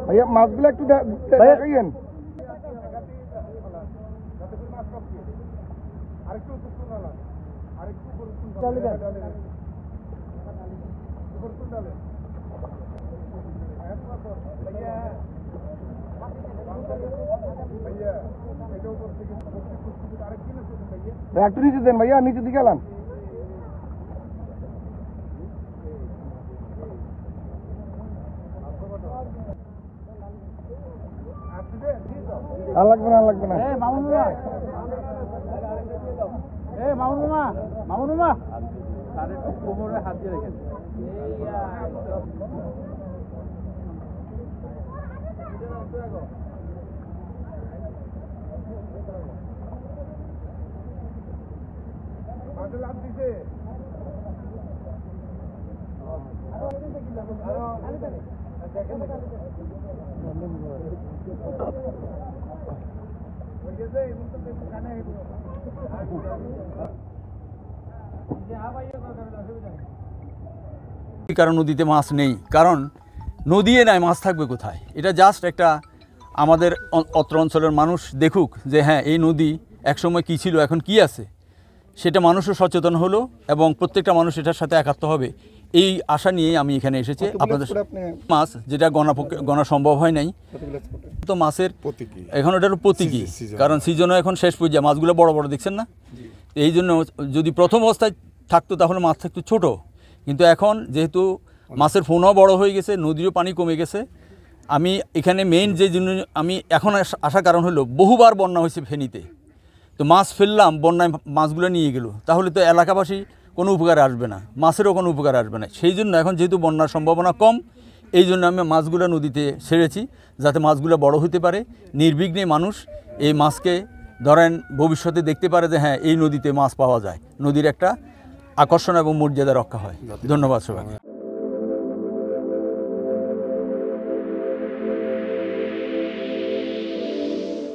ভাইয়া মাছগুলো একটু দেখাইয়েন। একটু নিচে দেন ভাইয়া, নিচে দিকে এলাম। আর লাগবে না, আর লাগবে না। মামুনুমা তাদের কোমরে হাত দিয়ে রেখেছে। কারণ নদীতে মাছ নেই, কারণ নদীয়ে নাই, মাছ থাকবে কোথায়? এটা জাস্ট একটা আমাদের অত্র অঞ্চলের মানুষ দেখুক যে হ্যাঁ এই নদী একসময় কী ছিল, এখন কি আছে, সেটা মানুষও সচেতন হলো এবং প্রত্যেকটা মানুষ এটার সাথে একাত্ম হবে, এই আশা নিয়েই আমি এখানে এসেছি। আপনাদের মাছ যেটা গণা সম্ভব হয় নাই, তো মাছের এখন ওটা হলো প্রতীকী, কারণ সিজনও এখন শেষ পর্যায়ে, মাছগুলো বড় বড় দেখছেন না, এই জন্য যদি প্রথম অবস্থায় থাকতো তাহলে মাছ থাকতো ছোটো, কিন্তু এখন যেহেতু মাছের ফোনও বড় হয়ে গেছে, নদীরও পানি কমে গেছে, আমি এখানে মেইন যে জন্য আমি এখন আসার কারণ হলো বহুবার বন্যা হয়েছে ফেনীতে, তো মাছ ফেললাম, বন্যায় মাছগুলো নিয়ে গেল, তাহলে তো এলাকাবাসী কোনো উপকারে আসবে না, মাছেরও কোনো উপকার আসবে না। সেই জন্য এখন যেহেতু বন্যার সম্ভাবনা কম, এই জন্য আমি মাছগুলো নদীতে ছেড়েছি, যাতে মাছগুলো বড় হতে পারে, নির্বিঘ্নে মানুষ এই মাছকে ধরেন ভবিষ্যতে দেখতে পারে যে হ্যাঁ এই নদীতে মাছ পাওয়া যায়, নদীর একটা আকর্ষণ এবং মর্যাদা রক্ষা হয়। ধন্যবাদ সবাইকে।